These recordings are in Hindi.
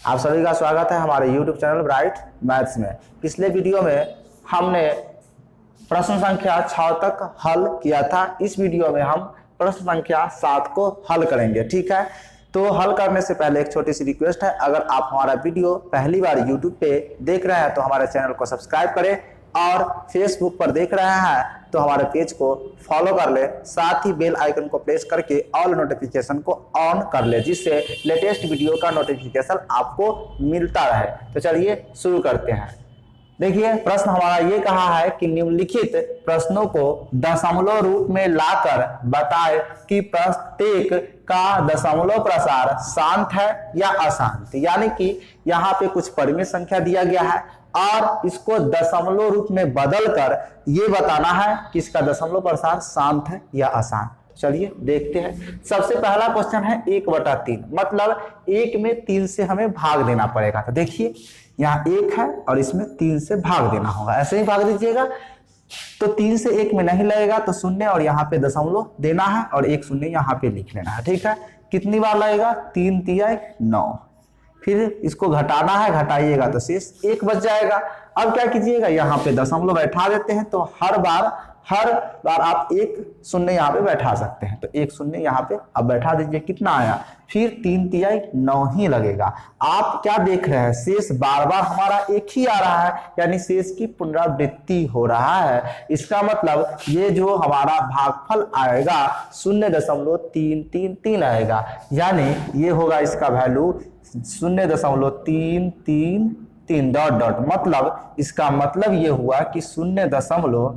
आप सभी का स्वागत है हमारे YouTube चैनल ब्राइट मैथ्स में। पिछले वीडियो में हमने प्रश्न संख्या 6 तक हल किया था। इस वीडियो में हम प्रश्न संख्या 7 को हल करेंगे। ठीक है, तो हल करने से पहले एक छोटी सी रिक्वेस्ट है, अगर आप हमारा वीडियो पहली बार YouTube पे देख रहे हैं तो हमारे चैनल को सब्सक्राइब करें और फेसबुक पर देख रहे हैं तो हमारे पेज को फॉलो कर ले, साथ ही बेल आइकन को प्रेस करके ऑल नोटिफिकेशन को ऑन कर ले, जिससे लेटेस्ट वीडियो का नोटिफिकेशन आपको मिलता रहे। तो चलिए शुरू करते हैं। देखिए, प्रश्न हमारा ये कहा है कि निम्नलिखित प्रश्नों को दशमलव रूप में लाकर बताएं कि प्रत्येक का दशमलव प्रसार शांत है या अशांत। यानी कि यहाँ पे कुछ परिमित संख्या दिया गया है और इसको दशमलव रूप में बदलकर ये बताना है कि इसका दशमलव प्रसार शांत है या अशांत। चलिए देखते हैं। सबसे पहला क्वेश्चन है 1/3, मतलब 1 में 3 से हमें भाग देना पड़ेगा। तो देखिए यहाँ 1 है और इसमें 3 से भाग देना होगा, ऐसे ही भाग दीजिएगा। तो 3 से 1 में नहीं लगेगा तो शून्य और यहाँ पे दशमलव देना है और एक शून्य यहाँ पे लिख लेना है। ठीक है, कितनी बार लगेगा? 3 तिया 9। फिर इसको घटाना है, घटाइएगा तो शेष 1 बच जाएगा। अब क्या कीजिएगा, यहाँ पे दशमलव बैठा देते हैं तो हर बार आप एक शून्य यहाँ पे बैठा सकते हैं। तो एक शून्य यहाँ पे अब बैठा दीजिए, कितना आया? फिर 3 तिया 9 ही लगेगा। आप क्या देख रहे हैं, शेष बार बार हमारा एक ही आ रहा है, यानी शेष की पुनरावृत्ति हो रहा है। इसका मतलब ये जो हमारा भागफल आएगा 0.333 आएगा, यानी ये होगा इसका वैल्यू 0.333 डॉट डॉट। मतलब इसका मतलब ये हुआ कि 0.3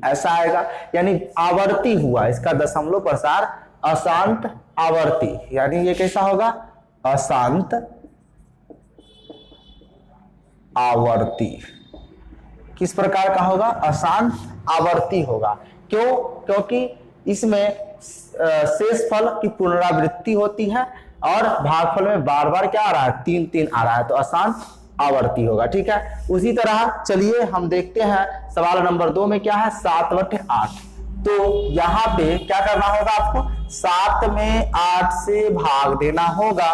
ऐसा आएगा, यानी आवर्ती हुआ। इसका दशमलव प्रसार अशांत आवर्ती, यानी ये कैसा होगा? अशांत आवर्ती। किस प्रकार का होगा? अशांत आवर्ती होगा। क्यों? क्योंकि इसमें शेषफल की पुनरावृत्ति होती है और भागफल में बार बार क्या आ रहा है? 3 आ रहा है, तो अशांत आवर्ती होगा। ठीक है, उसी तरह चलिए हम देखते हैं सवाल नंबर 2 में क्या है? 7/8। तो यहाँ पे क्या करना होगा आपको? 7 में 8 से भाग देना होगा।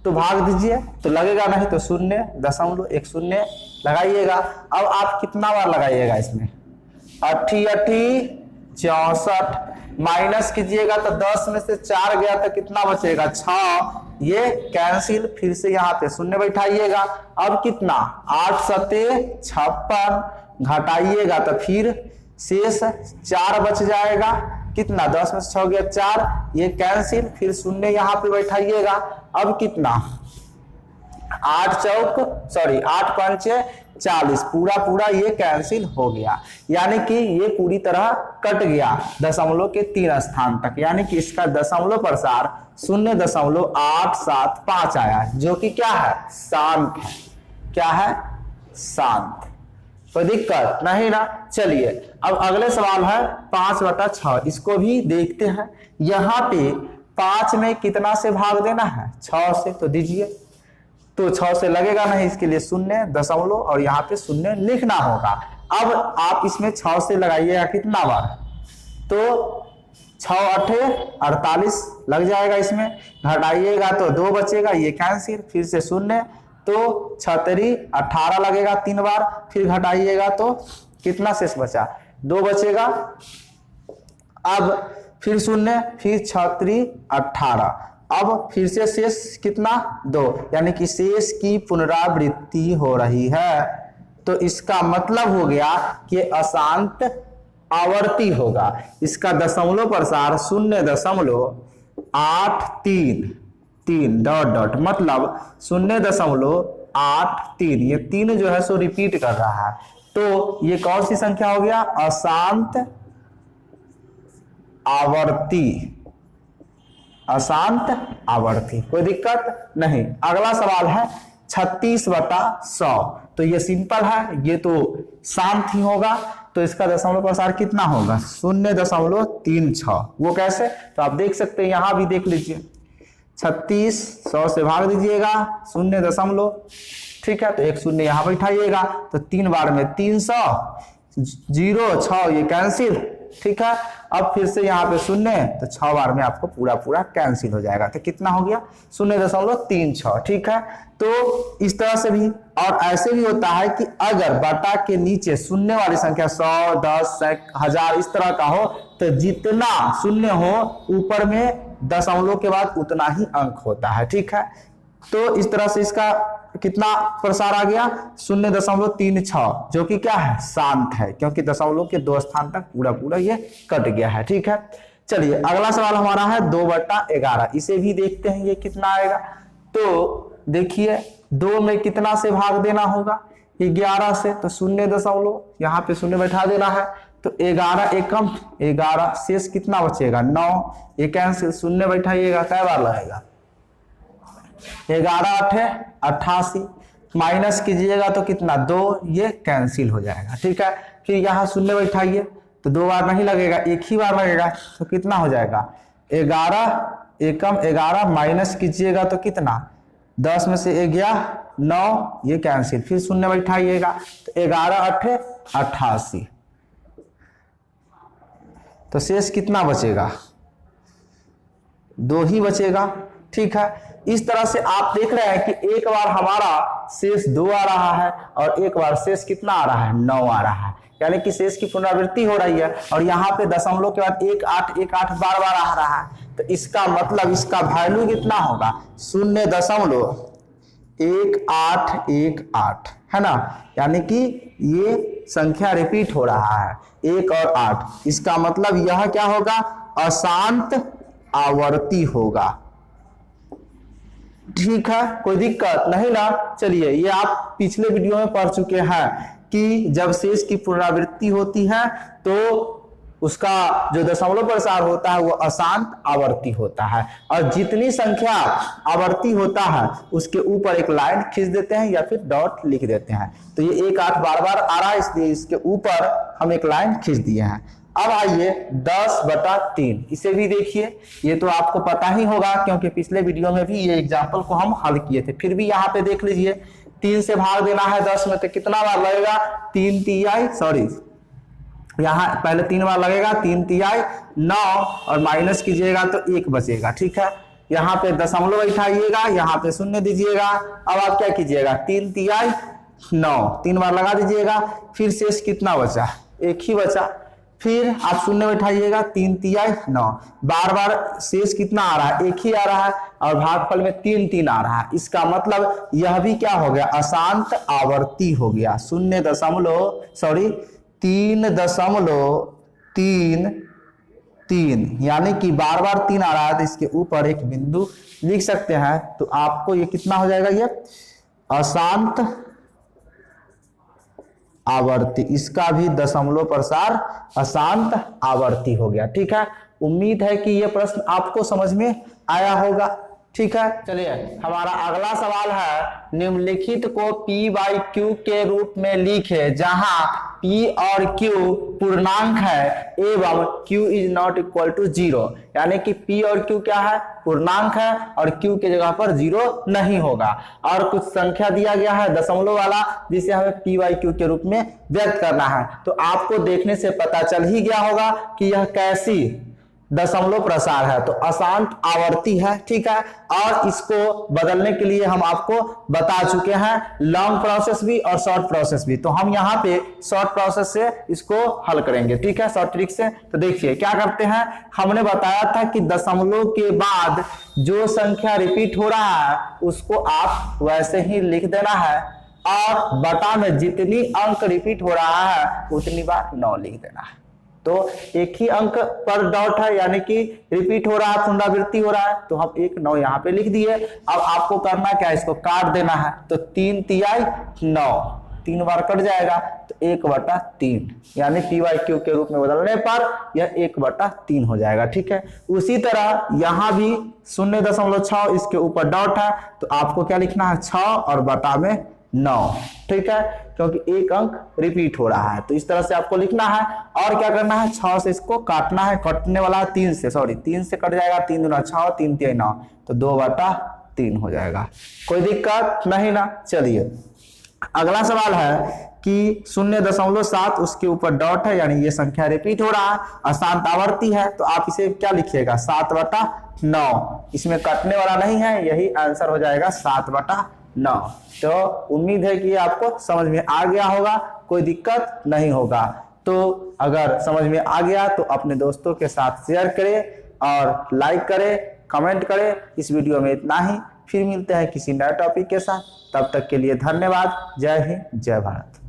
तो भाग दीजिए, तो लगेगा नहीं तो 0.10 लगाइएगा। अब आप कितना बार लगाइएगा इसमें? 8 64 माइनस कीजिएगा तो 10 में से 4 गया तो कितना बचेगा? 6। ये कैंसिल, फिर से यहाँ पे शून्य बैठाइएगा। अब कितना? 8 7 56 घटाइएगा तो फिर शेष 4 बच जाएगा। कितना? 10 में से 6 गया 4, ये कैंसिल, फिर शून्य यहाँ पे बैठाइएगा। अब कितना? 8 5 40, पूरा ये कैंसिल हो गया, यानी कि ये पूरी तरह कट गया दशमलव के 3 स्थान तक, यानी कि इसका दशमलव प्रसार 0.875 आया, जो कि क्या है? शांत है। क्या है? शांत। कोई दिक्कत नहीं ना। चलिए अब अगले सवाल है 5/6। इसको भी देखते हैं। यहाँ पे 5 में कितना से भाग देना है? 6 से। तो दीजिए, तो 6 से लगेगा नहीं, इसके लिए 0.0 और यहाँ पे 0 लिखना होगा। अब आप इसमें 6 से लगाइएगा कितना बार? तो 6 8 48 लग जाएगा। इसमें घटाइएगा तो 2 बचेगा, ये कैंसिल, फिर से 0, तो 6 18 लगेगा 3 बार, फिर घटाइएगा तो कितना शेष बचा? 2 बचेगा। अब फिर 0, फिर 6 18, अब फिर से शेष कितना? 2, यानी कि शेष की पुनरावृत्ति हो रही है। तो इसका मतलब हो गया कि अशांत आवर्ती होगा। इसका दशमलव प्रसार 0.833 डॉट डॉट, मतलब 0.83। ये 3 जो है सो रिपीट कर रहा है। तो ये कौन सी संख्या हो गया? अशांत आवर्ती। अशांत आवर्ती। कोई दिक्कत नहीं। अगला सवाल है 36/100। तो ये सिंपल है, ये तो शांत ही होगा। तो इसका दशमलव प्रसार कितना होगा? 0.36। वो कैसे? तो आप देख सकते हैं, यहां भी देख लीजिए। 36 100 से भाग दीजिएगा 0.0। ठीक है, तो एक शून्य यहां बैठाइएगा तो 3 बार में 300, 0 6 ये कैंसिल, ठीक है। अब फिर से यहाँ पे शून्य, तो 6 बार में आपको पूरा पूरा कैंसिल हो जाएगा। तो कितना हो गया 0.36, ठीक है। तो इस तरह से भी, और ऐसे भी होता है कि अगर बटा के नीचे शून्य वाली संख्या 100, 10, 1000 इस तरह का हो, तो जितना शून्य हो ऊपर में दशमलव के बाद उतना ही अंक होता है, ठीक है। तो इस तरह से इसका कितना प्रसार आ गया 0.36, जो कि क्या है शांत है, क्योंकि दशमलव के 2 स्थान तक पूरा पूरा ये कट गया है, ठीक है। चलिए अगला सवाल हमारा है 2/11। इसे भी देखते हैं ये कितना आएगा। तो देखिए 2 में कितना से भाग देना होगा 11 से, तो 0. यहाँ पे 0 बैठा देना है, तो 11 एकम 11, शेष कितना बचेगा 9, ये कैंसिल, 0 बैठाइएगा, कै बार लगेगा 11 8 88, माइनस कीजिएगा तो कितना 2, ये कैंसिल हो जाएगा, ठीक है। फिर यहाँ 0 बैठाइए तो 2 बार नहीं लगेगा, एक ही बार लगेगा, तो कितना हो जाएगा 11 एकम 11, माइनस कीजिएगा तो कितना 10 में से 1 गया 9, ये कैंसिल, फिर 0 बैठाइएगा तो 11 8 88, तो शेष कितना बचेगा 2 ही बचेगा, ठीक है। इस तरह से आप देख रहे हैं कि एक बार हमारा शेष 2 आ रहा है और एक बार शेष कितना आ रहा है 9 आ रहा है, यानी कि शेष की पुनरावृत्ति हो रही है। और यहाँ पे दशमलव के बाद 1 8 1 8 बार बार आ रहा है, तो इसका मतलब इसका वैल्यू कितना होगा 0.1818, है ना। यानी कि ये संख्या रिपीट हो रहा है 1 और 8, इसका मतलब यह क्या होगा अशांत आवर्ती होगा, ठीक है। कोई दिक्कत नहीं ना। चलिए ये आप पिछले वीडियो में पढ़ चुके हैं कि जब शेष की पुनरावृत्ति होती है तो उसका जो दशमलव प्रसार होता है वो अशांत आवर्ती होता है, और जितनी संख्या आवर्ती होता है उसके ऊपर एक लाइन खींच देते हैं या फिर डॉट लिख देते हैं। तो ये 1 8 बार बार आ रहा है, इसलिए इसके ऊपर हम एक लाइन खींच दिए हैं। अब आइए 10/3, इसे भी देखिए, ये तो आपको पता ही होगा क्योंकि पिछले वीडियो में भी ये एग्जाम्पल को हम हल किए थे। फिर भी यहाँ पे देख लीजिए 3 से भाग देना है 10 में, तो कितना बार लगेगा 3 तिहाई, सॉरी यहाँ पहले 3 बार लगेगा, 3 तिहाई 9, और माइनस कीजिएगा तो 1 बचेगा, ठीक है। यहाँ पे दशमलव बैठाइएगा, यहाँ पे 0 दीजिएगा। अब आप क्या कीजिएगा 3 तिहाई 9, 3 बार लगा दीजिएगा, फिर शेष कितना बचा 1 ही बचा, फिर आप 0 बैठाइएगा, 3 तिहाई 9, बार बार शेष कितना आ रहा है 1 ही आ रहा है, और भागफल में 3 3 आ रहा है। इसका मतलब यह भी क्या हो गया अशांत आवर्ती हो गया, 3.33, यानी कि बार बार 3 आ रहा है, तो इसके ऊपर एक बिंदु लिख सकते हैं। तो आपको ये कितना हो जाएगा ये अशांत आवर्ती, इसका भी दशमलव प्रसार अशांत आवर्ती हो गया, ठीक है। उम्मीद है कि यह प्रश्न आपको समझ में आया होगा, ठीक है। चलिए हमारा अगला सवाल है निम्नलिखित को p/q के रूप में लिखे जहां p और q पूर्णांक है एवं q is not equal to 0, यानी कि p और q क्या है पूर्णांक है और q के जगह पर 0 नहीं होगा, और कुछ संख्या दिया गया है दशमलव वाला जिसे हमें p/q के रूप में व्यक्त करना है। तो आपको देखने से पता चल ही गया होगा कि यह कैसी दशमलव प्रसार है, तो अशांत आवर्ती है, ठीक है। और इसको बदलने के लिए हम आपको बता चुके हैं लॉन्ग प्रोसेस भी और शॉर्ट प्रोसेस भी, तो हम यहाँ पे शॉर्ट प्रोसेस से इसको हल करेंगे, ठीक है, शॉर्ट ट्रिक से। तो देखिए क्या करते हैं, हमने बताया था कि दशमलव के बाद जो संख्या रिपीट हो रहा है उसको आप वैसे ही लिख देना है, और बटा में जितनी अंक रिपीट हो रहा है उतनी बार 9 लिख देना है। तो एक ही अंक पर डॉट है, यानी कि रिपीट हो रहा है, पुनरावृत्ति हो रहा है, तो हम 1 9 यहाँ पे लिख दिए। अब आपको करना क्या है, इसको काट देना है, तो 3 तिहाई 9, 3 बार कट जाएगा, तो 1/3, यानी p/q के रूप में बदलने पर यह 1/3 हो जाएगा, ठीक है। उसी तरह यहाँ भी 0.6 इसके ऊपर डॉट है, तो आपको क्या लिखना है 6 और बटा में 9, ठीक है, क्योंकि एक अंक रिपीट हो रहा है, तो इस तरह से आपको लिखना है। और क्या करना है 6 से इसको काटना है, कटने वाला है 3 से, सॉरी 3 से कट जाएगा, 3 दूना 6, 3 तिहाई 9, तो 2/3 हो जाएगा। कोई दिक्कत नहीं ना। चलिए अगला सवाल है कि 0.7 उसके ऊपर डॉट है, यानी ये संख्या रिपीट हो रहा है, अशांत आवर्ती है, तो आप इसे क्या लिखिएगा 7/9। इसमें कटने वाला नहीं है, यही आंसर हो जाएगा 7/9। तो उम्मीद है कि आपको समझ में आ गया होगा, कोई दिक्कत नहीं होगा। तो अगर समझ में आ गया तो अपने दोस्तों के साथ शेयर करें और लाइक करें, कमेंट करें। इस वीडियो में इतना ही, फिर मिलते हैं किसी नए टॉपिक के साथ। तब तक के लिए धन्यवाद। जय हिंद, जय भारत।